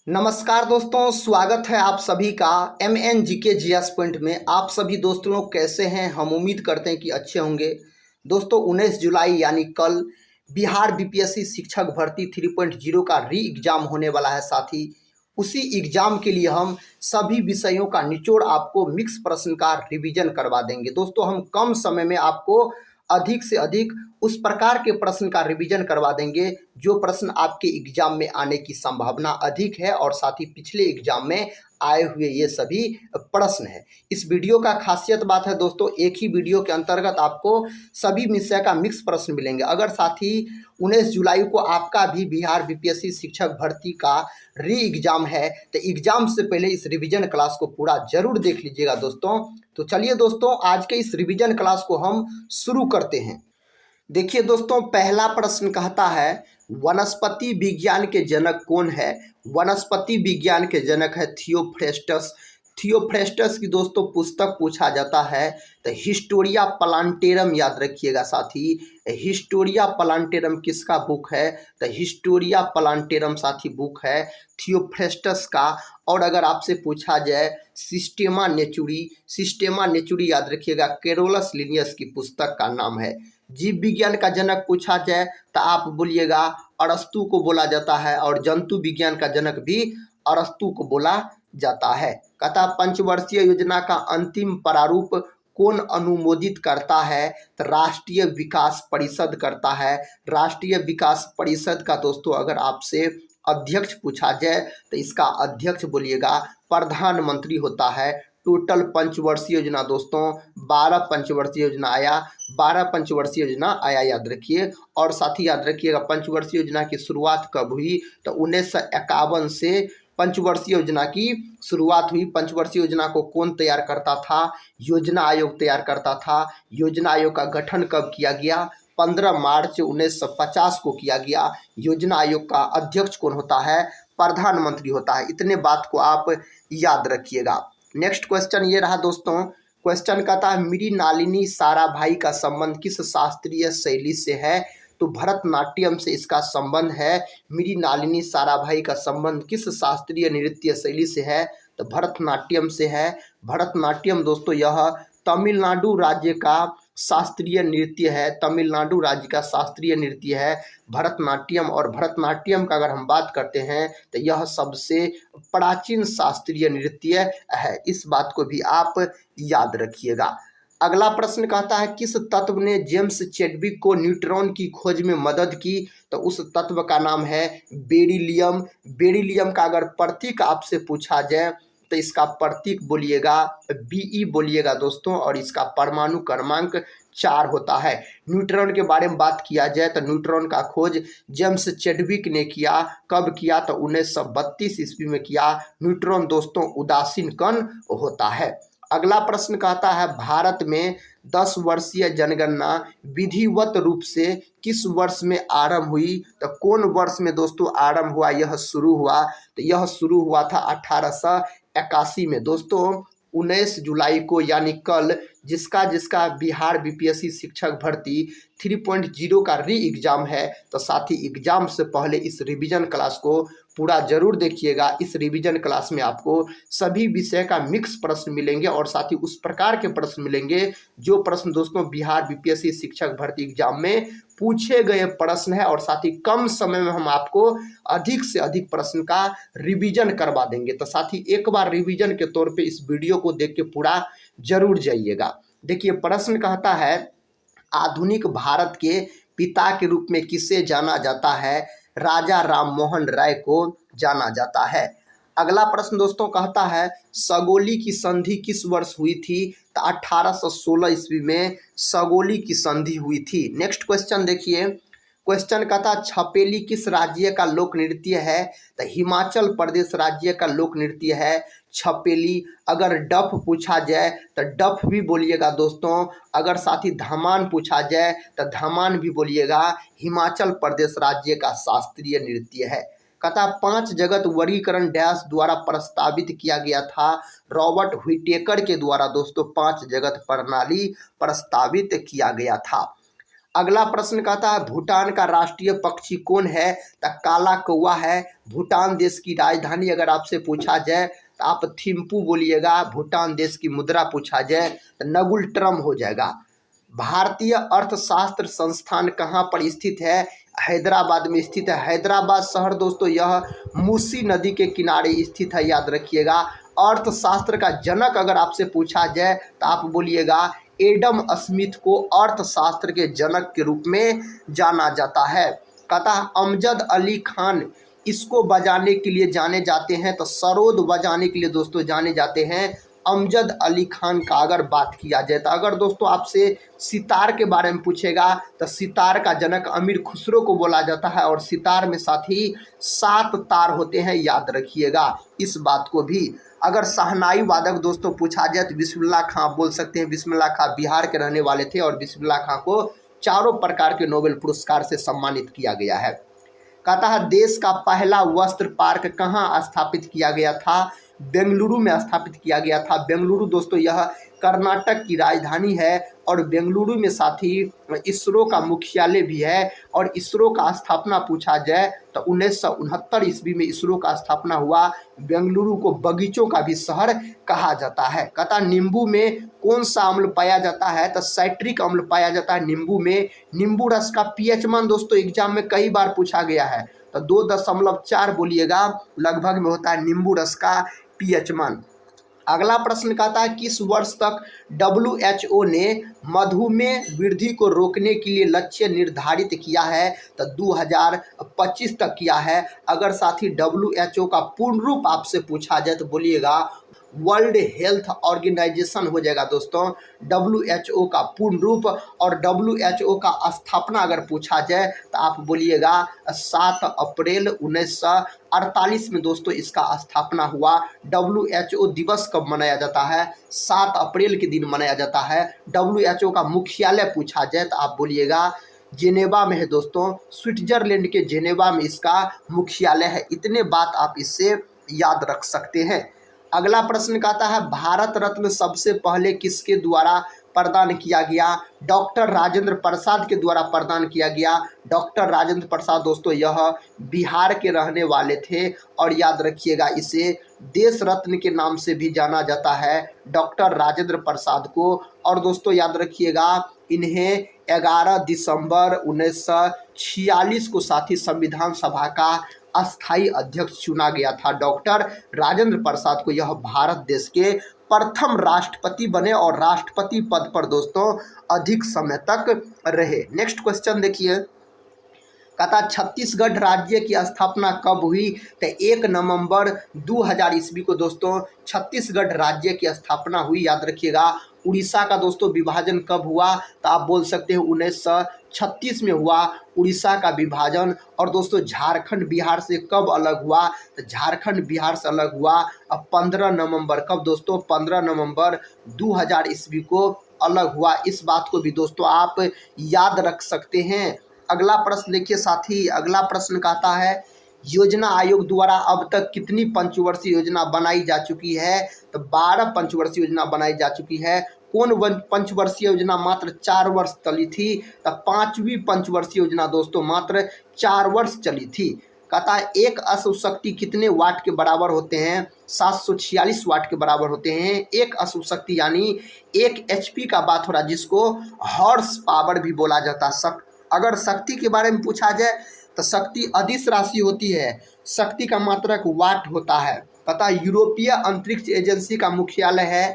नमस्कार दोस्तों, स्वागत है आप सभी का MN GK GS पॉइंट में। आप सभी दोस्तों लोग कैसे हैं? हम उम्मीद करते हैं कि अच्छे होंगे। दोस्तों 19 जुलाई यानी कल बिहार BPSC शिक्षक भर्ती 3.0 का री एग्ज़ाम होने वाला है। साथ ही उसी एग्ज़ाम के लिए हम सभी विषयों का निचोड़ आपको मिक्स प्रश्न का रिवीजन करवा देंगे। दोस्तों हम कम समय में आपको अधिक से अधिक उस प्रकार के प्रश्न का रिवीजन करवा देंगे जो प्रश्न आपके एग्जाम में आने की संभावना अधिक है और साथ ही पिछले एग्जाम में आए हुए ये सभी प्रश्न है। इस वीडियो का खासियत बात है दोस्तों, एक ही वीडियो के अंतर्गत आपको सभी विषय का मिक्स प्रश्न मिलेंगे। अगर साथ ही 19 जुलाई को आपका भी बिहार BPSC शिक्षक भर्ती का री एग्जाम है तो एग्जाम से पहले इस रिवीजन क्लास को पूरा जरूर देख लीजिएगा दोस्तों। तो चलिए दोस्तों, आज के इस रिवीजन क्लास को हम शुरू करते हैं। देखिए दोस्तों, पहला प्रश्न कहता है वनस्पति विज्ञान के जनक कौन है? वनस्पति विज्ञान के जनक है थियोफ्रेस्टस। थियोफ्रेस्टस की दोस्तों पुस्तक पूछा जाता है तो हिस्टोरिया प्लांटेरम याद रखिएगा। साथ ही हिस्टोरिया प्लांटेरम किसका बुक है? तो हिस्टोरिया प्लांटेरम साथी बुक है थियोफ्रेस्टस का। और अगर आपसे पूछा जाए सिस्टेमा नेचुरी याद रखिएगा, कैरोलस लिनियस की पुस्तक का नाम है। जीव विज्ञान का जनक पूछा जाए तो आप बोलिएगा अरस्तु को बोला जाता है, और जंतु विज्ञान का जनक भी अरस्तु को बोला जाता है। कहता पंचवर्षीय योजना का अंतिम प्रारूप कौन अनुमोदित करता है? तो राष्ट्रीय विकास परिषद करता है। राष्ट्रीय विकास परिषद का दोस्तों अगर आपसे अध्यक्ष पूछा जाए तो इसका अध्यक्ष बोलिएगा प्रधानमंत्री होता है। टोटल पंचवर्षीय योजना दोस्तों 12 पंचवर्षीय योजना आया, 12 पंचवर्षीय योजना आया याद रखिए। और साथ ही याद रखिएगा पंचवर्षीय योजना की शुरुआत कब हुई? तो 1951 से पंचवर्षीय योजना की शुरुआत हुई। पंचवर्षीय योजना को कौन तैयार करता था? योजना आयोग तैयार करता था। योजना आयोग का गठन कब किया गया? 15 मार्च 1950 को किया गया। योजना आयोग का अध्यक्ष कौन होता है? प्रधानमंत्री होता है। इतने बात को आप याद रखिएगा। नेक्स्ट क्वेश्चन ये रहा दोस्तों। क्वेश्चन कहता है मृणालिनी साराभाई का संबंध किस शास्त्रीय शैली से है? तो भरतनाट्यम से इसका संबंध है। मृणालिनी साराभाई का संबंध किस शास्त्रीय नृत्य शैली से है? तो भरतनाट्यम से है। भरतनाट्यम दोस्तों यह तमिलनाडु राज्य का शास्त्रीय नृत्य है। तमिलनाडु राज्य का शास्त्रीय नृत्य है भरतनाट्यम। और भरतनाट्यम का अगर हम बात करते हैं तो यह सबसे प्राचीन शास्त्रीय नृत्य है। इस बात को भी आप याद रखिएगा। अगला प्रश्न कहता है किस तत्व ने जेम्स चैडविक को न्यूट्रॉन की खोज में मदद की? तो उस तत्व का नाम है बेरिलियम। बेरिलियम का अगर प्रतीक आपसे पूछा जाए तो इसका प्रतीक बोलिएगा Be बोलिएगा दोस्तों, और इसका परमाणु क्रमांक 4 होता है। न्यूट्रॉन के बारे में बात किया जाए तो न्यूट्रॉन का खोज जेम्स चैडविक ने किया। कब किया? तो 1932 ईस्वी में किया। न्यूट्रॉन दोस्तों उदासीन कण होता है। अगला प्रश्न कहता है भारत में 10 वर्षीय जनगणना विधिवत रूप से किस वर्ष में आरंभ हुई? तो कौन वर्ष में दोस्तों आरंभ हुआ, यह शुरू हुआ? तो यह शुरू हुआ था 1881 में दोस्तों। 19 जुलाई को यानी कल जिसका बिहार BPSC शिक्षक भर्ती 3.0 का री एग्ज़ाम है तो साथ ही एग्ज़ाम से पहले इस रिवीजन क्लास को पूरा जरूर देखिएगा। इस रिवीजन क्लास में आपको सभी विषय का मिक्स प्रश्न मिलेंगे और साथ ही उस प्रकार के प्रश्न मिलेंगे जो प्रश्न दोस्तों बिहार BPSC शिक्षक भर्ती एग्जाम में पूछे गए प्रश्न है। और साथ ही कम समय में हम आपको अधिक से अधिक प्रश्न का रिवीजन करवा देंगे। तो साथ ही एक बार रिवीजन के तौर पे इस वीडियो को देख के पूरा जरूर जाइएगा। देखिए प्रश्न कहता है आधुनिक भारत के पिता के रूप में किसे जाना जाता है? राजा राममोहन राय को जाना जाता है। अगला प्रश्न दोस्तों कहता है सगोली की संधि किस वर्ष हुई थी? तो 1816 ईस्वी में सगोली की संधि हुई थी। नेक्स्ट क्वेश्चन देखिए। क्वेश्चन कहता छपेली किस राज्य का लोक नृत्य है? तो हिमाचल प्रदेश राज्य का लोक नृत्य है छपेली। अगर डफ पूछा जाए तो डफ भी बोलिएगा दोस्तों। अगर साथ ही धमान पूछा जाए तो धमान भी बोलिएगा। हिमाचल प्रदेश राज्य का शास्त्रीय नृत्य है। कहता 5 जगत वर्गीकरण डैश द्वारा प्रस्तावित किया गया था? रॉबर्ट व्हिटेकर के द्वारा दोस्तों 5 जगत प्रणाली प्रस्तावित किया गया था। अगला प्रश्न कहता है भूटान का राष्ट्रीय पक्षी कौन है? तो काला कौवा है। भूटान देश की राजधानी अगर आपसे पूछा जाए तो आप थिम्पू बोलिएगा। भूटान देश की मुद्रा पूछा जाए तो नगुल ट्रम हो जाएगा। भारतीय अर्थशास्त्र संस्थान कहाँ पर स्थित है? हैदराबाद में स्थित है। हैदराबाद शहर दोस्तों यह मूसी नदी के किनारे स्थित है, याद रखिएगा। अर्थशास्त्र का जनक अगर आपसे पूछा जाए तो आप बोलिएगा एडम स्मिथ को अर्थशास्त्र के जनक के रूप में जाना जाता है। कहता है अमजद अली खान इसको बजाने के लिए जाने जाते हैं, तो सरोद बजाने के लिए दोस्तों जाने जाते हैं। अमजद अली खान का अगर बात किया जाए तो अगर दोस्तों आपसे सितार के बारे में पूछेगा तो सितार का जनक अमीर खुसरो को बोला जाता है, और सितार में साथ ही 7 तार होते हैं, याद रखिएगा इस बात को भी। अगर शहनाई वादक दोस्तों पूछा जाए तो बिस्मिल्लाह खां बोल सकते हैं। बिस्मिल्लाह खां बिहार के रहने वाले थे और बिस्मिल्लाह खां को 4 प्रकार के नोबेल पुरस्कार से सम्मानित किया गया है। कहता है देश का पहला वस्त्र पार्क कहाँ स्थापित किया गया था? बेंगलुरु में स्थापित किया गया था। बेंगलुरु दोस्तों यह कर्नाटक की राजधानी है, और बेंगलुरु में साथ ही इसरो का मुख्यालय भी है। और इसरो का स्थापना पूछा जाए तो 1969 ईस्वी में इसरो का स्थापना हुआ। बेंगलुरु को बगीचों का भी शहर कहा जाता है। कहता नींबू में कौन सा अम्ल पाया जाता है? तो साइट्रिक अम्ल पाया जाता है नींबू में। नींबू रस का पीएच मान दोस्तों एग्जाम में कई बार पूछा गया है, तो 2.4 बोलिएगा लगभग में होता है नींबू रस का पीएच मान। अगला प्रश्न कहता है किस वर्ष तक WHO ने मधुमेह वृद्धि को रोकने के लिए लक्ष्य निर्धारित किया है? तो 2025 तक किया है। अगर साथ ही WHO का पूर्ण रूप आपसे पूछा जाए तो बोलिएगा वर्ल्ड हेल्थ ऑर्गेनाइजेशन हो जाएगा दोस्तों WHO का पूर्ण रूप। और WHO का स्थापना अगर पूछा जाए तो आप बोलिएगा 7 अप्रैल 1948 में दोस्तों इसका स्थापना हुआ। WHO दिवस कब मनाया जाता है? 7 अप्रैल के दिन मनाया जाता है। WHO का मुख्यालय पूछा जाए तो आप बोलिएगा जेनेवा में है दोस्तों, स्विट्जरलैंड के जेनेवा में इसका मुख्यालय है। इतने बात आप इससे याद रख सकते हैं। अगला प्रश्न कहता है भारत रत्न सबसे पहले किसके द्वारा प्रदान किया गया? डॉक्टर राजेंद्र प्रसाद के द्वारा प्रदान किया गया। डॉक्टर राजेंद्र प्रसाद दोस्तों यह बिहार के रहने वाले थे, और याद रखिएगा इसे देश रत्न के नाम से भी जाना जाता है डॉक्टर राजेंद्र प्रसाद को। और दोस्तों याद रखिएगा इन्हें 11 दिसंबर 1946 को साथ ही संविधान सभा का अस्थायी अध्यक्ष चुना गया था। डॉक्टर राजेंद्र प्रसाद को यह भारत देश के प्रथम राष्ट्रपति बने और राष्ट्रपति पद पर दोस्तों अधिक समय तक रहे। नेक्स्ट क्वेश्चन देखिए, कहता छत्तीसगढ़ राज्य की स्थापना कब हुई? तो 1 नवंबर 2000 ईस्वी को दोस्तों छत्तीसगढ़ राज्य की स्थापना हुई, याद रखिएगा। उड़ीसा का दोस्तों विभाजन कब हुआ? तो आप बोल सकते हैं 1936 में हुआ उड़ीसा का विभाजन। और दोस्तों झारखंड बिहार से कब अलग हुआ? तो झारखंड बिहार से अलग हुआ अब 15 नवंबर। कब दोस्तों? 15 नवंबर 2000 ईस्वी को अलग हुआ। इस बात को भी दोस्तों आप याद रख सकते हैं। अगला प्रश्न देखिए साथी, अगला प्रश्न कहता है योजना आयोग द्वारा अब तक कितनी पंचवर्षीय योजना बनाई जा चुकी है? तो 12 पंचवर्षीय योजना बनाई जा चुकी है। कौन पंचवर्षीय योजना मात्र 4 वर्ष चली थी? तो 5वीं पंचवर्षीय योजना दोस्तों मात्र 4 वर्ष चली थी। कहता है एक अश्व शक्ति कितने वाट के बराबर होते हैं? 746 वाट के बराबर होते हैं। एक अश्व शक्ति यानी 1 HP का बात हो रहा है, जिसको हॉर्स पावर भी बोला जाता है। अगर शक्ति के बारे में पूछा जाए तो शक्ति अदिश राशि होती है, शक्ति का मात्रक वाट होता है। पता यूरोपीय अंतरिक्ष एजेंसी का मुख्यालय है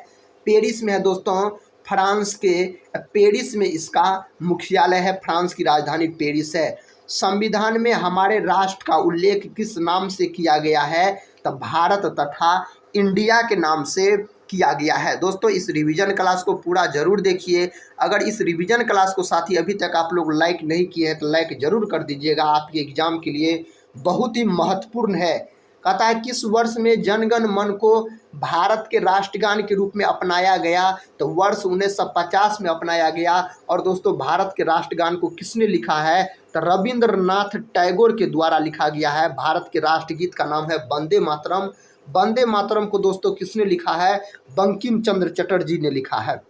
पेरिस में है दोस्तों, फ्रांस के पेरिस में इसका मुख्यालय है। फ्रांस की राजधानी पेरिस है। संविधान में हमारे राष्ट्र का उल्लेख किस नाम से किया गया है? तो भारत तथा इंडिया के नाम से किया गया है। दोस्तों इस रिवीजन क्लास को पूरा जरूर देखिए। अगर इस रिवीजन क्लास को साथी अभी तक आप लोग लाइक नहीं किए हैं तो लाइक जरूर कर दीजिएगा, आपके एग्जाम के लिए बहुत ही महत्वपूर्ण है। कहता है किस वर्ष में जनगण मन को भारत के राष्ट्रगान के रूप में अपनाया गया? तो वर्ष 1950 में अपनाया गया। और दोस्तों भारत के राष्ट्रगान को किसने लिखा है? तो रविंद्रनाथ टैगोर के द्वारा लिखा गया है। भारत के राष्ट्रगीत का नाम है वंदे मातरम। वंदे मातरम को दोस्तों किसने लिखा है? बंकिम चंद्र चटर्जी ने लिखा है।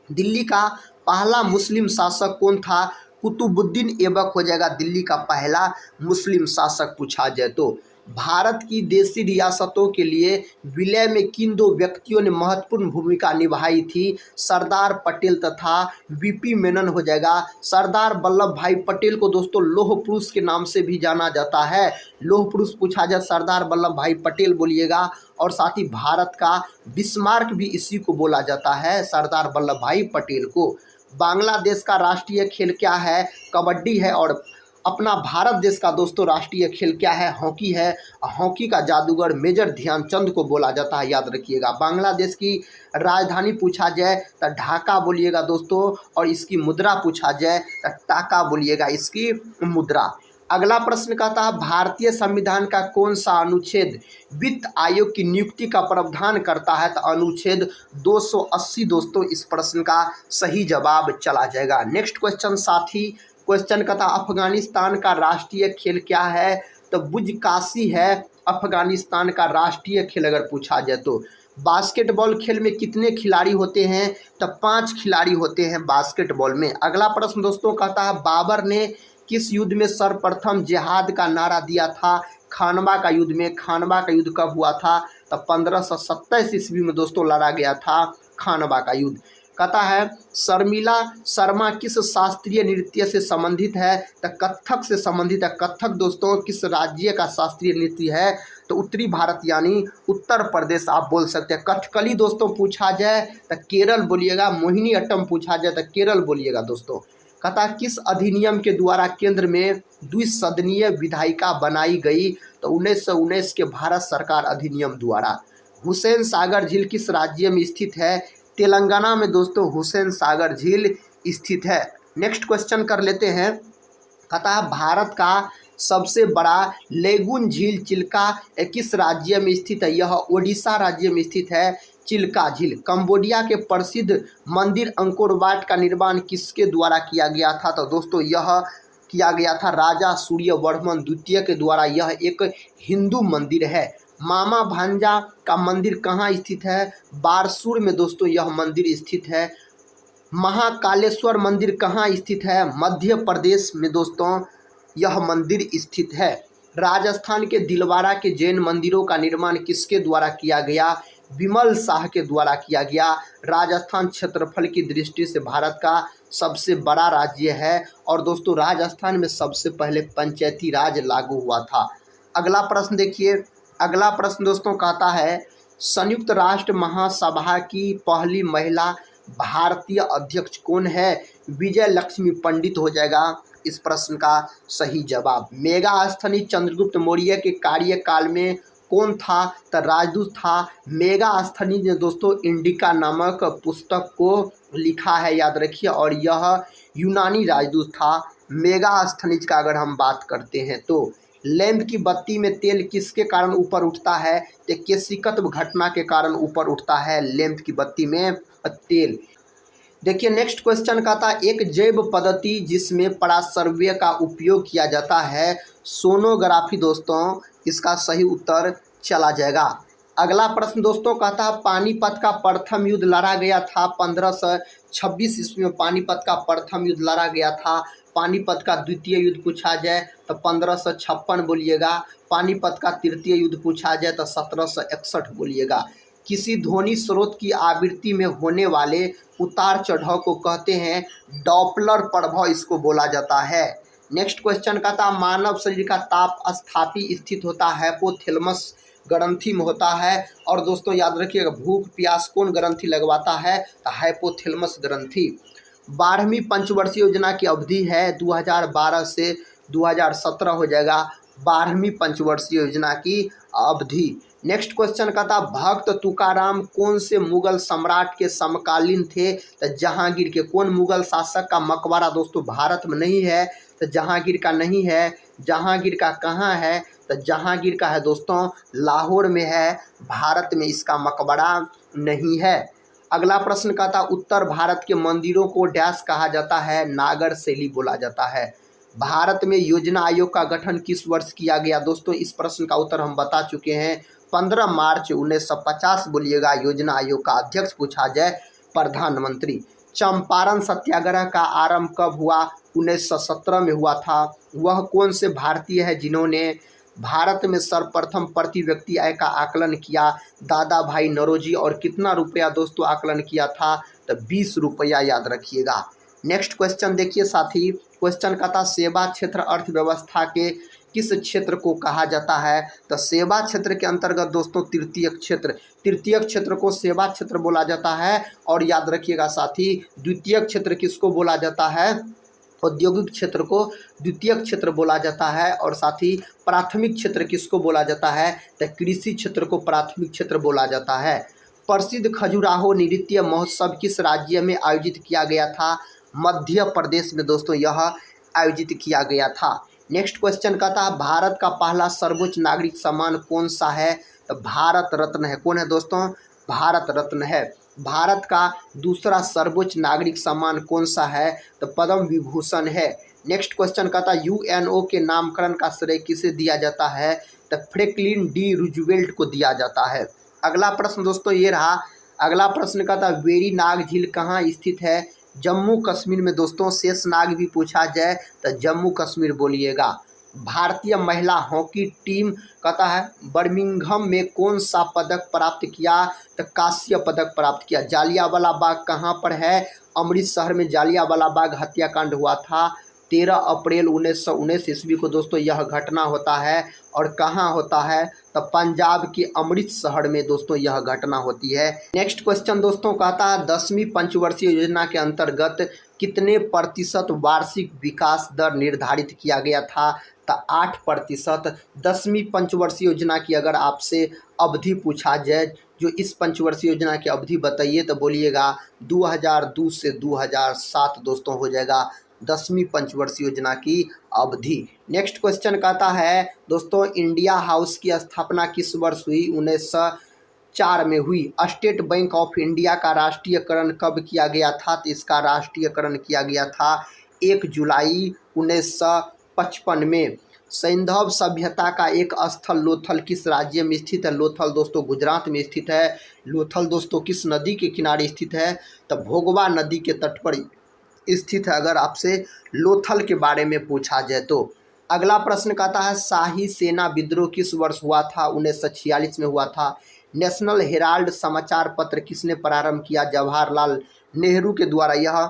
दिल्ली का पहला मुस्लिम शासक कौन था? कुतुबुद्दीन ऐबक हो जाएगा दिल्ली का पहला मुस्लिम शासक पूछा जाए तो। भारत की देशी रियासतों के लिए विलय में किन दो व्यक्तियों ने महत्वपूर्ण भूमिका निभाई थी? सरदार पटेल तथा वीपी मेनन हो जाएगा। सरदार वल्लभ भाई पटेल को दोस्तों लौह पुरुष के नाम से भी जाना जाता है। लौह पुरुष पूछा जाए सरदार वल्लभ भाई पटेल बोलिएगा। और साथ ही भारत का बिस्मार्क भी इसी को बोला जाता है, सरदार वल्लभ भाई पटेल को। बांग्लादेश का राष्ट्रीय खेल क्या है? कबड्डी है। और अपना भारत देश का दोस्तों राष्ट्रीय खेल क्या है? हॉकी है। हॉकी का जादूगर मेजर ध्यानचंद को बोला जाता है, याद रखिएगा। बांग्लादेश की राजधानी पूछा जाए तो ढाका बोलिएगा दोस्तों। और इसकी मुद्रा पूछा जाए तो टाका बोलिएगा इसकी मुद्रा। अगला प्रश्न कहता है भारतीय संविधान का कौन सा अनुच्छेद वित्त आयोग की नियुक्ति का प्रावधान करता है? तो अनुच्छेद 280 दोस्तों इस प्रश्न का सही जवाब चला जाएगा। नेक्स्ट क्वेश्चन साथी क्वेश्चन कहता अफगानिस्तान का राष्ट्रीय खेल क्या है? तो बुजकाशी है अफगानिस्तान का राष्ट्रीय खेल अगर पूछा जाए तो। बास्केटबॉल खेल में कितने खिलाड़ी होते हैं? तो 5 खिलाड़ी होते हैं बास्केटबॉल में। अगला प्रश्न दोस्तों कहता है बाबर ने किस युद्ध में सर्वप्रथम जिहाद का नारा दिया था? खानवा का युद्ध में। खानवा का युद्ध कब हुआ था? तो 1527 ईस्वी में दोस्तों लड़ा गया था खानवा का युद्ध। कहता है शर्मिला शर्मा किस शास्त्रीय नृत्य से संबंधित है? तो कथक से संबंधित है। कथक दोस्तों किस राज्य का शास्त्रीय नृत्य है? तो उत्तरी भारत यानी उत्तर प्रदेश आप बोल सकते हैं। कथकली दोस्तों पूछा जाए तो केरल बोलिएगा। मोहिनी अट्टम पूछा जाए तो केरल बोलिएगा दोस्तों। कहता किस अधिनियम के द्वारा केंद्र में द्विसदनीय विधायिका बनाई गई? तो 1919 के भारत सरकार अधिनियम द्वारा। हुसैन सागर झील किस राज्य में स्थित है? तेलंगाना में दोस्तों हुसैन सागर झील स्थित है। नेक्स्ट क्वेश्चन कर लेते हैं। कहता है भारत का सबसे बड़ा लेगुन झील चिल्का किस राज्य में स्थित है? यह ओडिशा राज्य में स्थित है चिल्का झील। कंबोडिया के प्रसिद्ध मंदिर अंकोर वाट का निर्माण किसके द्वारा किया गया था? तो दोस्तों यह किया गया था राजा सूर्यवर्मन द्वितीय के द्वारा। यह एक हिंदू मंदिर है। मामा भांजा का मंदिर कहाँ स्थित है? बारसूर में दोस्तों यह मंदिर स्थित है। महाकालेश्वर मंदिर कहाँ स्थित है? मध्य प्रदेश में दोस्तों यह मंदिर स्थित है। राजस्थान के दिलवारा के जैन मंदिरों का निर्माण किसके द्वारा किया गया? विमल शाह के द्वारा किया गया। राजस्थान क्षेत्रफल की दृष्टि से भारत का सबसे बड़ा राज्य है। और दोस्तों राजस्थान में सबसे पहले पंचायती राज लागू हुआ था। अगला प्रश्न देखिए। अगला प्रश्न दोस्तों कहता है संयुक्त राष्ट्र महासभा की पहली महिला भारतीय अध्यक्ष कौन है? विजय लक्ष्मी पंडित हो जाएगा इस प्रश्न का सही जवाब। मेगास्थनी चंद्रगुप्त मौर्य के कार्यकाल में कौन था? तो राजदूत था। मेगास्थनी ने दोस्तों इंडिका नामक पुस्तक को लिखा है, याद रखिए। और यह यूनानी राजदूत था मेगास्थनीज का अगर हम बात करते हैं तो। लैंप की बत्ती में तेल किसके कारण ऊपर उठता है? तो केशिकत्व घटना के कारण ऊपर उठता है लैंप की बत्ती में तेल। देखिए नेक्स्ट क्वेश्चन का था एक जैव पद्धति जिसमें पराश्रव्य का उपयोग किया जाता है सोनोग्राफी दोस्तों इसका सही उत्तर चला जाएगा। अगला प्रश्न दोस्तों कहता है पानीपत का प्रथम युद्ध लड़ा गया था 1526 ईस्वी में। पानीपत का प्रथम युद्ध लड़ा गया था। पानीपत का द्वितीय युद्ध पूछा जाए तो 1556 बोलिएगा। पानीपत का तृतीय युद्ध पूछा जाए तो 1761 बोलिएगा। किसी ध्वनि स्रोत की आवृत्ति में होने वाले उतार चढ़ाव को कहते हैं डॉपलर प्रभाव, इसको बोला जाता है। नेक्स्ट क्वेश्चन का था मानव शरीर का ताप स्थापी स्थित होता है हाइपोथैलेमस ग्रंथि में होता है। और दोस्तों याद रखिएगा भूख प्यास कौन ग्रंथि लगवाता है? तो हाइपोथैलेमस ग्रंथि। 12वीं पंचवर्षीय योजना की अवधि है 2012 से 2017 हो जाएगा 12वीं पंचवर्षीय योजना की अवधि। नेक्स्ट क्वेश्चन का था भक्त तुकाराम कौन से मुगल सम्राट के समकालीन थे? तो जहांगीर के। कौन मुगल शासक का मकबरा दोस्तों भारत में नहीं है? तो जहांगीर का नहीं है। जहांगीर का कहाँ है? तो जहांगीर का है दोस्तों लाहौर में है, भारत में इसका मकबरा नहीं है। अगला प्रश्न का था उत्तर भारत के मंदिरों को डैश कहा जाता है? नागर शैली बोला जाता है। भारत में योजना आयोग का गठन किस वर्ष किया गया? दोस्तों इस प्रश्न का उत्तर हम बता चुके हैं 15 मार्च 1950 बोलिएगा। योजना आयोग का अध्यक्ष पूछा जाए प्रधानमंत्री। चंपारण सत्याग्रह का आरंभ कब हुआ? 1917 में हुआ था। वह कौन से भारतीय है जिन्होंने भारत में सर्वप्रथम प्रति व्यक्ति आय का आकलन किया? दादा भाई नौरोजी। और कितना रुपया दोस्तों आकलन किया था? तो 20 रुपया, याद रखिएगा। नेक्स्ट क्वेश्चन देखिए साथी, क्वेश्चन का था सेवा क्षेत्र अर्थव्यवस्था के किस क्षेत्र को कहा जाता है? तो सेवा क्षेत्र के अंतर्गत दोस्तों तृतीय क्षेत्र को सेवा क्षेत्र बोला जाता है। और याद रखिएगा साथी, द्वितीय क्षेत्र किसको बोला जाता है? औद्योगिक क्षेत्र को द्वितीय क्षेत्र बोला जाता है। और साथ ही प्राथमिक क्षेत्र किसको बोला जाता है? तो कृषि क्षेत्र को प्राथमिक क्षेत्र बोला जाता है। प्रसिद्ध खजुराहो नृत्य महोत्सव किस राज्य में आयोजित किया गया था? मध्य प्रदेश में दोस्तों यह आयोजित किया गया था। नेक्स्ट क्वेश्चन का था भारत का पहला सर्वोच्च नागरिक सम्मान कौन सा है? तो भारत रत्न है। कौन है दोस्तों? भारत रत्न है। भारत का दूसरा सर्वोच्च नागरिक सम्मान कौन सा है? तो पद्म विभूषण है। नेक्स्ट क्वेश्चन का था यूएनओ के नामकरण का श्रेय किसे दिया जाता है? तो फ्रैंकलिन डी रूजवेल्ट को दिया जाता है। अगला प्रश्न दोस्तों ये रहा। अगला प्रश्न का था वेरीनाग झील कहाँ स्थित है? जम्मू कश्मीर में दोस्तों। शेषनाग भी पूछा जाए तो जम्मू कश्मीर बोलिएगा। भारतीय महिला हॉकी टीम कहता है बर्मिंघम में कौन सा पदक प्राप्त किया? तो कांस्य पदक प्राप्त किया। जालियांवाला बाग कहाँ पर है? अमृतसर में जालियांवाला बाग हत्याकांड हुआ था 13 अप्रैल 1919 ईस्वी को दोस्तों यह घटना होता है। और कहाँ होता है? तो पंजाब के अमृतसर में दोस्तों यह घटना होती है। नेक्स्ट क्वेश्चन दोस्तों कहता है 10वीं पंचवर्षीय योजना के अंतर्गत कितने प्रतिशत वार्षिक विकास दर निर्धारित किया गया था? तो 8%। 10वीं पंचवर्षीय योजना की अगर आपसे अवधि पूछा जाए, जो इस पंचवर्षीय योजना की अवधि बताइए, तो बोलिएगा 2002 से 2007 दोस्तों हो जाएगा 10वीं पंचवर्षीय योजना की अवधि। नेक्स्ट क्वेश्चन कहता है दोस्तों इंडिया हाउस की स्थापना किस वर्ष हुई? 1904 में हुई। स्टेट बैंक ऑफ इंडिया का राष्ट्रीयकरण कब किया गया था? तो इसका राष्ट्रीयकरण किया गया था 1 जुलाई 1955 में। सैंधव सभ्यता का एक स्थल लोथल किस राज्य में स्थित है? लोथल दोस्तों गुजरात में स्थित है। लोथल दोस्तों किस नदी के किनारे स्थित है? तो भोगवा नदी के तट पर स्थित है, अगर आपसे लोथल के बारे में पूछा जाए तो। अगला प्रश्न कहता है शाही सेना विद्रोह किस वर्ष हुआ था? 1946 में हुआ था। नेशनल हेराल्ड समाचार पत्र किसने प्रारंभ किया? जवाहरलाल नेहरू के द्वारा यह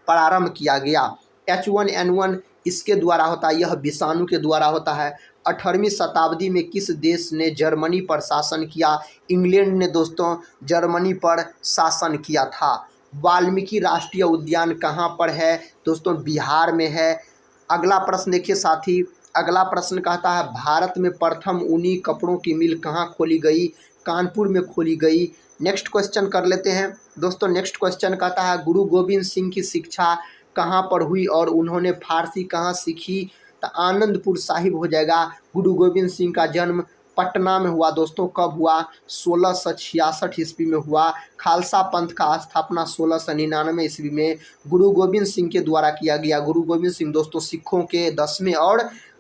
प्रारंभ किया गया। H1N1 इसके द्वारा होता है, यह विषाणु के द्वारा होता है। 18वीं शताब्दी में किस देश ने जर्मनी पर शासन किया? इंग्लैंड ने दोस्तों जर्मनी पर शासन किया था। वाल्मीकि राष्ट्रीय उद्यान कहाँ पर है? दोस्तों बिहार में है। अगला प्रश्न देखिए साथी। अगला प्रश्न कहता है भारत में प्रथम ऊनी कपड़ों की मिल कहाँ खोली गई? कानपुर में खोली गई। नेक्स्ट क्वेश्चन कर लेते हैं दोस्तों। नेक्स्ट क्वेश्चन कहता है गुरु गोविंद सिंह की शिक्षा कहाँ पर हुई और उन्होंने फारसी कहाँ सीखी? तो आनंदपुर साहिब हो जाएगा। गुरु गोविंद सिंह का जन्म पटना में हुआ दोस्तों। कब हुआ? 1666 ईस्वी में हुआ। खालसा पंथ का स्थापना 1699 ईस्वी में गुरु गोविंद सिंह के द्वारा किया गया। गुरु गोविंद सिंह दोस्तों सिखों के 10वें और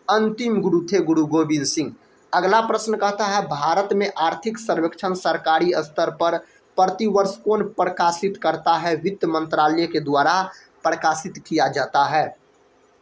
अंतिम गुरु थे गुरु गोविंद सिंह। अगला प्रश्न कहता है भारत में आर्थिक सर्वेक्षण सरकारी स्तर पर प्रतिवर्ष कौन प्रकाशित करता है? वित्त मंत्रालय के द्वारा प्रकाशित किया जाता है।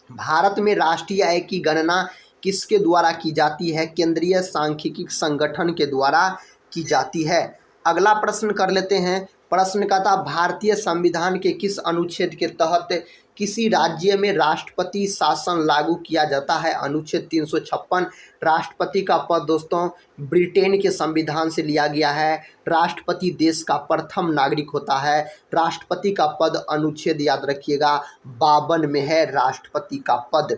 भारत में राष्ट्रीय आय की गणना किसके द्वारा की जाती है? केंद्रीय सांख्यिकी संगठन के द्वारा की जाती है। अगला प्रश्न कर लेते हैं। प्रश्न का था भारतीय संविधान के किस अनुच्छेद के तहत किसी राज्य में राष्ट्रपति शासन लागू किया जाता है? अनुच्छेद 356। राष्ट्रपति का पद दोस्तों ब्रिटेन के संविधान से लिया गया है। राष्ट्रपति देश का प्रथम नागरिक होता है। राष्ट्रपति का पद अनुच्छेद याद रखिएगा 52 में है राष्ट्रपति का पद।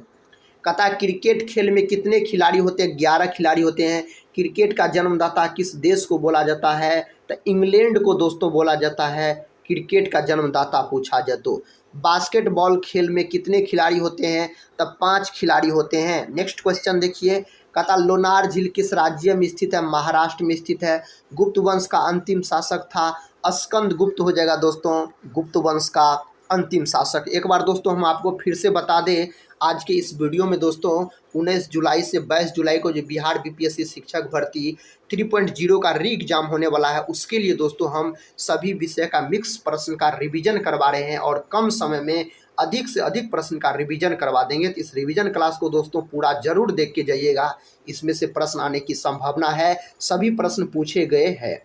कहता है क्रिकेट खेल में कितने खिलाड़ी होते हैं? 11 खिलाड़ी होते हैं। क्रिकेट का जन्मदाता किस देश को बोला जाता है? तो इंग्लैंड को दोस्तों बोला जाता है क्रिकेट का जन्मदाता पूछा जाए तो। बास्केटबॉल खेल में कितने खिलाड़ी होते हैं? तब 5 खिलाड़ी होते हैं। नेक्स्ट क्वेश्चन देखिए। कहता लोनार झील किस राज्य में स्थित है? महाराष्ट्र में स्थित है। गुप्त वंश का अंतिम शासक था स्कंद गुप्त हो जाएगा दोस्तों गुप्त वंश का अंतिम शासक। एक बार दोस्तों हम आपको फिर से बता दें आज के इस वीडियो में दोस्तों 19 जुलाई से 22 जुलाई को जो बिहार बीपीएससी शिक्षक भर्ती 3.0 का री एग्जाम होने वाला है, उसके लिए दोस्तों हम सभी विषय का मिक्स प्रश्न का रिवीजन करवा रहे हैं और कम समय में अधिक से अधिक प्रश्न का रिवीजन करवा देंगे। तो इस रिवीजन क्लास को दोस्तों पूरा जरूर देख के जाइएगा, इसमें से प्रश्न आने की संभावना है, सभी प्रश्न पूछे गए हैं।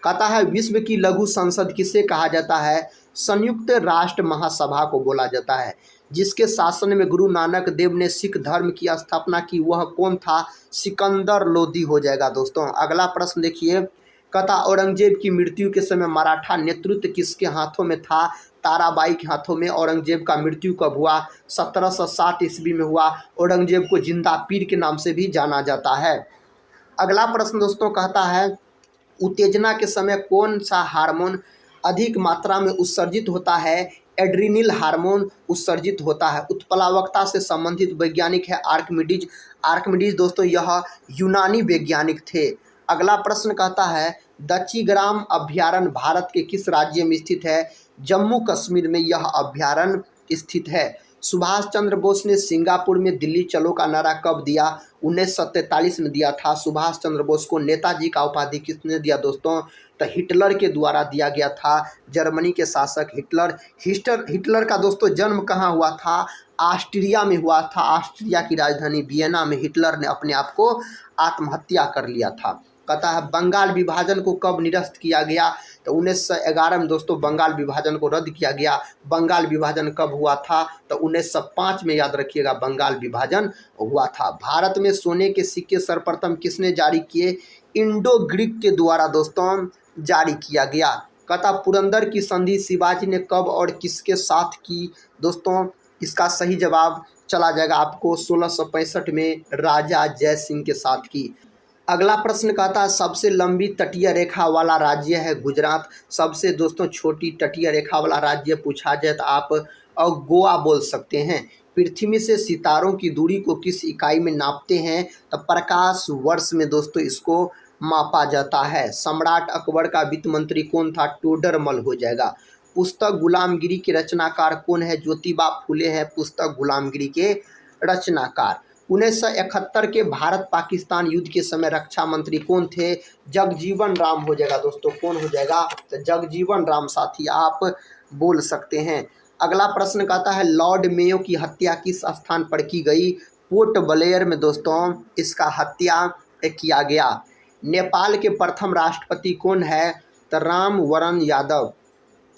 कहता है विश्व की लघु संसद किसे कहा जाता है? संयुक्त राष्ट्र महासभा को बोला जाता है। जिसके शासन में गुरु नानक देव ने सिख धर्म की स्थापना की वह कौन था? सिकंदर लोदी हो जाएगा दोस्तों। अगला प्रश्न देखिए, कहता औरंगजेब की मृत्यु के समय मराठा नेतृत्व किसके हाथों में था? ताराबाई के हाथों में। औरंगजेब का मृत्यु कब हुआ? 1760 ईस्वी में हुआ। औरंगजेब को जिंदा पीर के नाम से भी जाना जाता है। अगला प्रश्न दोस्तों कहता है उत्तेजना के समय कौन सा हार्मोन अधिक मात्रा में उत्सर्जित होता है? एड्रीनल हार्मोन उत्सर्जित होता है। उत्प्लावकता से संबंधित वैज्ञानिक है आर्किमिडीज। आर्किमिडीज दोस्तों यह यूनानी वैज्ञानिक थे। अगला प्रश्न कहता है दक्षिग्राम अभ्यारण्य भारत के किस राज्य में स्थित है? जम्मू कश्मीर में यह अभ्यारण्य स्थित है। सुभाष चंद्र बोस ने सिंगापुर में दिल्ली चलो का नारा कब दिया? 1943 में दिया था। सुभाष चंद्र बोस को नेताजी का उपाधि किसने दिया दोस्तों? तो हिटलर के द्वारा दिया गया था। जर्मनी के शासक हिटलर का दोस्तों जन्म कहाँ हुआ था? ऑस्ट्रिया में हुआ था। ऑस्ट्रिया की राजधानी वियना में हिटलर ने अपने आप को आत्महत्या कर लिया था। कहता है बंगाल विभाजन को कब निरस्त किया गया? तो 1911 में दोस्तों बंगाल विभाजन को रद्द किया गया। बंगाल विभाजन कब हुआ था? तो 1905 में, याद रखिएगा, बंगाल विभाजन हुआ था। भारत में सोने के सिक्के सर्वप्रथम किसने जारी किए? इंडो ग्रीक के द्वारा दोस्तों जारी किया गया। कहता पुरंदर की संधि शिवाजी ने कब और किसके साथ की? दोस्तों इसका सही जवाब चला जाएगा आपको 1665 में राजा जय सिंह के साथ की। अगला प्रश्न कहता है सबसे लंबी तटीय रेखा वाला राज्य है गुजरात। सबसे दोस्तों छोटी तटीय रेखा वाला राज्य पूछा जाए तो आप गोवा बोल सकते हैं। पृथ्वी से सितारों की दूरी को किस इकाई में नापते हैं? तो प्रकाश वर्ष में दोस्तों इसको मापा जाता है। सम्राट अकबर का वित्त मंत्री कौन था? टोडरमल हो जाएगा। पुस्तक गुलामगिरी के रचनाकार कौन है? ज्योतिबा फुले हैं पुस्तक गुलामगिरी के रचनाकार। 1971 के भारत पाकिस्तान युद्ध के समय रक्षा मंत्री कौन थे? जगजीवन राम हो जाएगा दोस्तों। कौन हो जाएगा? तो जगजीवन राम साथी आप बोल सकते हैं। अगला प्रश्न कहता है लॉर्ड मेयो की हत्या किस स्थान पर की गई? पोर्ट ब्लेयर में दोस्तों इसका हत्या किया गया। नेपाल के प्रथम राष्ट्रपति कौन है? तो राम वरण यादव।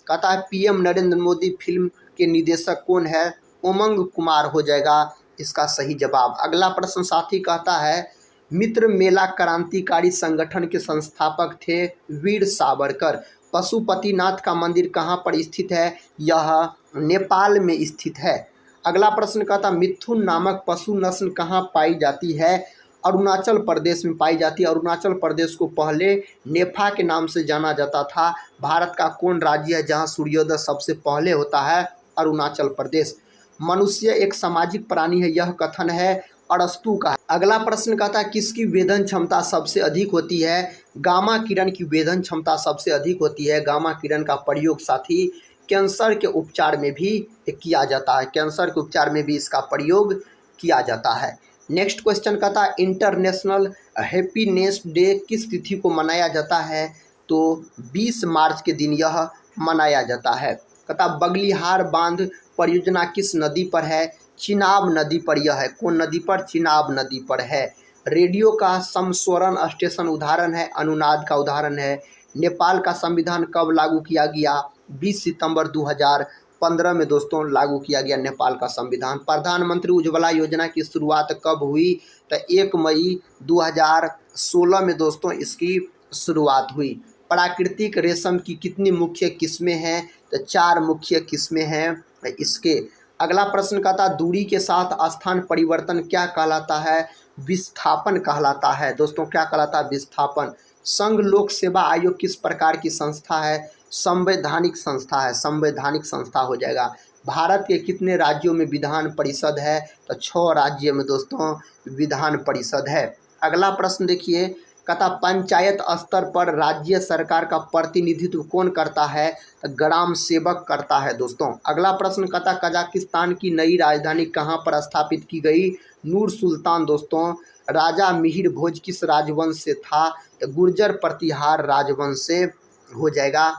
कहता है पीएम नरेंद्र मोदी फिल्म के निर्देशक कौन है? उमंग कुमार हो जाएगा इसका सही जवाब। अगला प्रश्न साथी कहता है मित्र मेला क्रांतिकारी संगठन के संस्थापक थे वीर सावरकर। पशुपतिनाथ का मंदिर कहाँ पर स्थित है? यह नेपाल में स्थित है। अगला प्रश्न कहता मिथुन नामक पशु नस्ल कहाँ पाई जाती है? अरुणाचल प्रदेश में पाई जाती है। अरुणाचल प्रदेश को पहले नेफा के नाम से जाना जाता था। भारत का कौन राज्य है जहाँ सूर्योदय सबसे पहले होता है? अरुणाचल प्रदेश। मनुष्य एक सामाजिक प्राणी है यह कथन है अरस्तु का। अगला प्रश्न कहता है किसकी वेधन क्षमता सबसे अधिक होती है? गामा किरण की वेधन क्षमता सबसे अधिक होती है। गामा किरण का प्रयोग साथी कैंसर के उपचार में भी किया जाता है। कैंसर के उपचार में भी इसका प्रयोग किया जाता है। नेक्स्ट क्वेश्चन कहता है इंटरनेशनल हैप्पीनेस डे किस तिथि को मनाया जाता है? तो 20 मार्च के दिन यह मनाया जाता है। कहता बगलिहार बांध परियोजना किस नदी पर है? चिनाब नदी पर यह है। कौन नदी पर? चिनाब नदी पर है। रेडियो का समस्वरण स्टेशन उदाहरण है, अनुनाद का उदाहरण है। नेपाल का संविधान कब लागू किया गया? 20 सितंबर 2015 में दोस्तों लागू किया गया नेपाल का संविधान। प्रधानमंत्री उज्ज्वला योजना की शुरुआत कब हुई? तो 1 मई 2016 में दोस्तों इसकी शुरुआत हुई। प्राकृतिक रेशम की कितनी मुख्य किस्में हैं? तो 4 मुख्य किस्में हैं इसके। अगला प्रश्न कहता दूरी के साथ स्थान परिवर्तन क्या कहलाता है? विस्थापन कहलाता है दोस्तों। क्या कहलाता है? विस्थापन। संघ लोक सेवा आयोग किस प्रकार की संस्था है? संवैधानिक संस्था है। संवैधानिक संस्था हो जाएगा। भारत के कितने राज्यों में विधान परिषद है? तो 6 राज्यों में दोस्तों विधान परिषद है। अगला प्रश्न देखिए कहता पंचायत स्तर पर राज्य सरकार का प्रतिनिधित्व कौन करता है? तो ग्राम सेवक करता है दोस्तों। अगला प्रश्न कहता कजाकिस्तान की नई राजधानी कहाँ पर स्थापित की गई? नूर सुल्तान दोस्तों। राजा मिहिर भोज किस राजवंश से था? तो गुर्जर प्रतिहार राजवंश से हो जाएगा।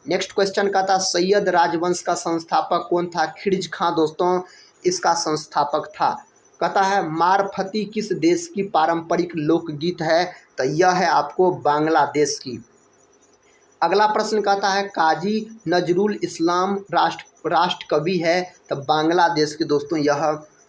नेक्स्ट क्वेश्चन का था सैयद राजवंश का संस्थापक कौन था? खिलजी खां दोस्तों इसका संस्थापक था। कहता है मारफती किस देश की पारंपरिक लोकगीत है? तो यह है आपको बांग्लादेश की। अगला प्रश्न कहता है काजी नजरुल इस्लाम राष्ट्र कवि है? तो बांग्लादेश के दोस्तों यह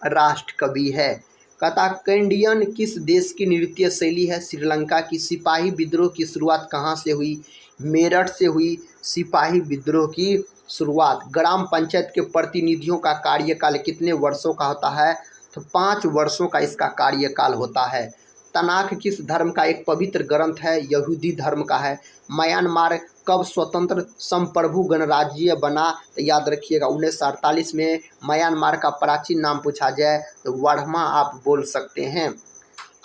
राष्ट्र कवि है। कहता कैंडियन किस देश की नृत्य शैली है? श्रीलंका की। सिपाही विद्रोह की शुरुआत कहाँ से हुई? मेरठ से हुई सिपाही विद्रोह की शुरुआत। ग्राम पंचायत के प्रतिनिधियों का कार्यकाल कितने वर्षों का होता है? तो 5 वर्षों का इसका कार्यकाल होता है। तनाख किस धर्म का एक पवित्र ग्रंथ है? यहूदी धर्म का है। म्यांमार कब स्वतंत्र संप्रभु गणराज्य बना? तो याद रखिएगा 1948 में। म्यांमार का प्राचीन नाम पूछा जाए तो वर्मा आप बोल सकते हैं।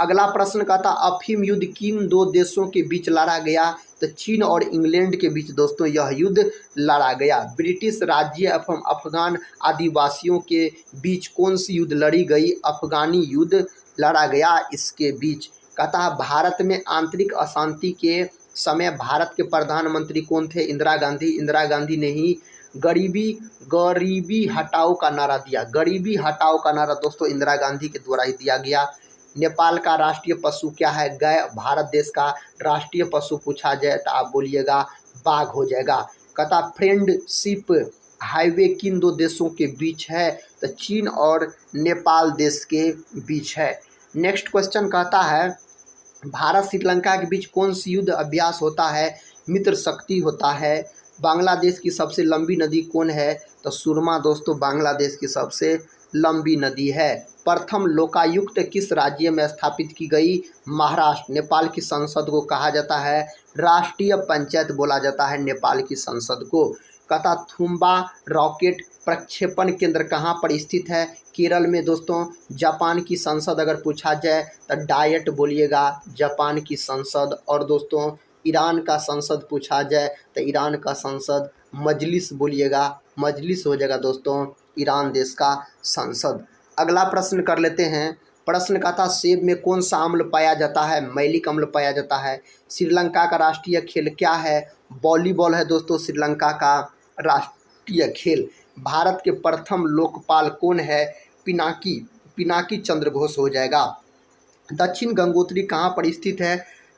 अगला प्रश्न कहता अफीम युद्ध किन 2 देशों के बीच लड़ा गया? तो चीन और इंग्लैंड के बीच दोस्तों यह युद्ध लड़ा गया। ब्रिटिश राज्य एवं अफगान आदिवासियों के बीच कौन सी युद्ध लड़ी गई? अफगानी युद्ध लड़ा गया इसके बीच। कहता है भारत में आंतरिक अशांति के समय भारत के प्रधानमंत्री कौन थे? इंदिरा गांधी। इंदिरा गांधी ने ही गरीबी हटाओ का नारा दिया। गरीबी हटाओ का नारा दोस्तों इंदिरा गांधी के द्वारा ही दिया गया। नेपाल का राष्ट्रीय पशु क्या है? गाय। भारत देश का राष्ट्रीय पशु पूछा जाए तो आप बोलिएगा बाघ हो जाएगा। कहता फ्रेंडशिप हाईवे किन 2 देशों के बीच है? तो चीन और नेपाल देश के बीच है। नेक्स्ट क्वेश्चन कहता है भारत श्रीलंका के बीच कौन सी युद्ध अभ्यास होता है? मित्र शक्ति होता है। बांग्लादेश की सबसे लंबी नदी कौन है? तो सुरमा दोस्तों बांग्लादेश की सबसे लंबी नदी है। प्रथम लोकायुक्त किस राज्य में स्थापित की गई? महाराष्ट्र। नेपाल की संसद को कहा जाता है राष्ट्रीय पंचायत बोला जाता है नेपाल की संसद को। कहता थुम्बा रॉकेट प्रक्षेपण केंद्र कहाँ पर स्थित है? केरल में दोस्तों। जापान की संसद अगर पूछा जाए तो डायट बोलिएगा जापान की संसद। और दोस्तों ईरान का संसद पूछा जाए तो ईरान का संसद मजलिस बोलिएगा, मजलिस हो जाएगा दोस्तों ईरान देश का संसद। अगला प्रश्न कर लेते हैं। प्रश्न का था सेब में कौन सा अम्ल पाया जाता है? मैलिक अम्ल पाया जाता है। श्रीलंका का राष्ट्रीय खेल क्या है? वॉलीबॉल है दोस्तों श्रीलंका का राष्ट्रीय खेल। भारत के प्रथम लोकपाल कौन है? पिनाकी चंद्र घोष हो जाएगा। दक्षिण गंगोत्री कहाँ पर स्थित है?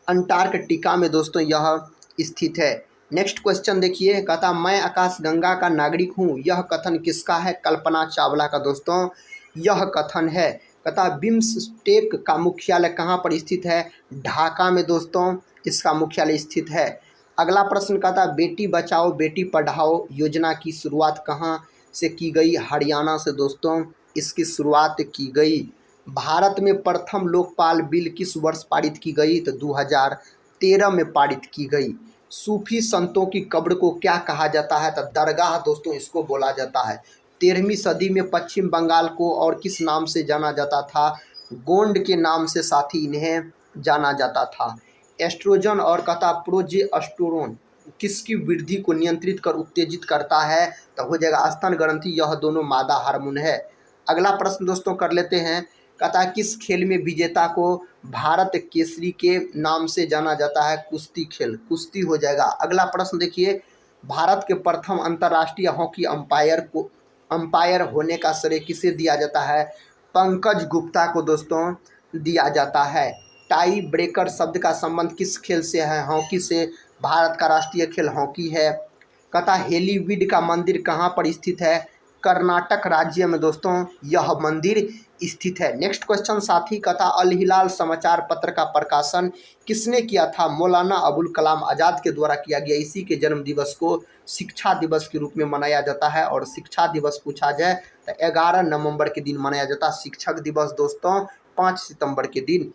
अंटार्कटिका में दोस्तों यह स्थित है। नेक्स्ट क्वेश्चन देखिए। कहता मैं आकाशगंगा का नागरिक हूँ यह कथन किसका है? कल्पना चावला का दोस्तों यह कथन है। कहता बिम्स्टेक का मुख्यालय कहाँ पर स्थित है? ढाका में दोस्तों इसका मुख्यालय स्थित है। अगला प्रश्न कहता बेटी बचाओ बेटी पढ़ाओ योजना की शुरुआत कहाँ से की गई? हरियाणा से दोस्तों इसकी शुरुआत की गई। भारत में प्रथम लोकपाल बिल किस वर्ष पारित की गई? तो 2013 में पारित की गई। सूफी संतों की कब्र को क्या कहा जाता है? तो दरगाह दोस्तों इसको बोला जाता है। 13वीं सदी में पश्चिम बंगाल को और किस नाम से जाना जाता था? गोंड के नाम से साथी इन्हें जाना जाता था। एस्ट्रोजन और कहता प्रोजेस्टेरोन किसकी वृद्धि को नियंत्रित कर उत्तेजित करता है? तो हो जाएगा स्तन ग्रंथि। यह दोनों मादा हार्मोन है। अगला प्रश्न दोस्तों कर लेते हैं। कहता है किस खेल में विजेता को भारत केसरी के नाम से जाना जाता है? कुश्ती खेल, कुश्ती हो जाएगा। अगला प्रश्न देखिए। भारत के प्रथम अंतर्राष्ट्रीय हॉकी अंपायर होने का श्रेय किसे दिया जाता है? पंकज गुप्ता को दोस्तों दिया जाता है। टाई ब्रेकर शब्द का संबंध किस खेल से है? हॉकी से। भारत का राष्ट्रीय खेल हॉकी है। कहता हेलीवीड का मंदिर कहाँ पर स्थित है? कर्नाटक राज्य में दोस्तों यह मंदिर स्थित है। नेक्स्ट क्वेश्चन साथी कहता अल हिलाल समाचार पत्र का प्रकाशन किसने किया था? मौलाना अबुल कलाम आज़ाद के द्वारा किया गया। इसी के जन्म दिवस को शिक्षा दिवस के रूप में मनाया जाता है। और शिक्षा दिवस पूछा जाए तो 11 नवंबर के दिन मनाया जाता है। शिक्षक दिवस दोस्तों 5 सितंबर के दिन।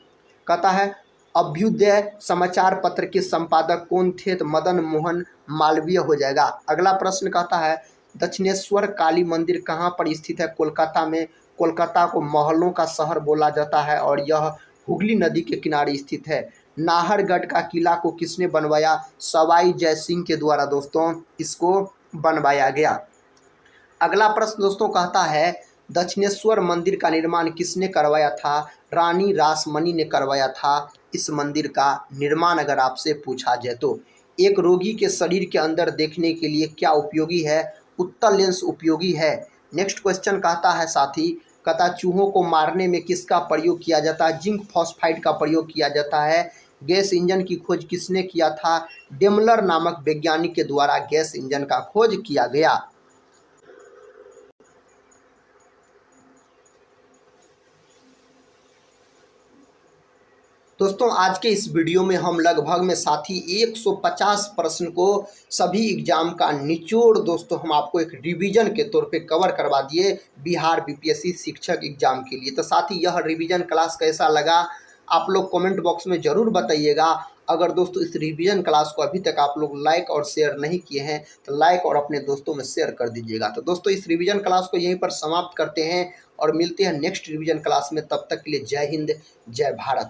कहता है अभ्युदय समाचार पत्र के संपादक कौन थे? तो मदन मोहन मालवीय हो जाएगा। अगला प्रश्न कहता है दक्षिणेश्वर काली मंदिर कहाँ पर स्थित है? कोलकाता में। कोलकाता को महलों का शहर बोला जाता है और यह हुगली नदी के किनारे स्थित है। नाहरगढ़ का किला को किसने बनवाया? सवाई जय सिंह के द्वारा दोस्तों इसको बनवाया गया। अगला प्रश्न दोस्तों कहता है दक्षिणेश्वर मंदिर का निर्माण किसने करवाया था? रानी रासमणी ने करवाया था इस मंदिर का निर्माण अगर आपसे पूछा जाए तो। एक रोगी के शरीर के अंदर देखने के लिए क्या उपयोगी है? उत्तल लेंस उपयोगी है। नेक्स्ट क्वेश्चन कहता है साथी, कहता चूहों को मारने में किसका प्रयोग किया जाता है? जिंक फॉस्फाइड का प्रयोग किया जाता है। गैस इंजन की खोज किसने किया था? डेमलर नामक वैज्ञानिक के द्वारा गैस इंजन का खोज किया गया। दोस्तों आज के इस वीडियो में हम लगभग में साथी 150 प्रश्न को सभी एग्जाम का निचोड़ दोस्तों हम आपको एक रिवीजन के तौर पे कवर करवा दिए बिहार बीपीएससी शिक्षक एग्जाम के लिए। तो साथी यह रिवीजन क्लास कैसा लगा आप लोग कमेंट बॉक्स में ज़रूर बताइएगा। अगर दोस्तों इस रिवीजन क्लास को अभी तक आप लोग लाइक और शेयर नहीं किए हैं तो लाइक और अपने दोस्तों में शेयर कर दीजिएगा। तो दोस्तों इस रिवीजन क्लास को यहीं पर समाप्त करते हैं और मिलते हैं नेक्स्ट रिवीजन क्लास में। तब तक के लिए जय हिंद, जय भारत।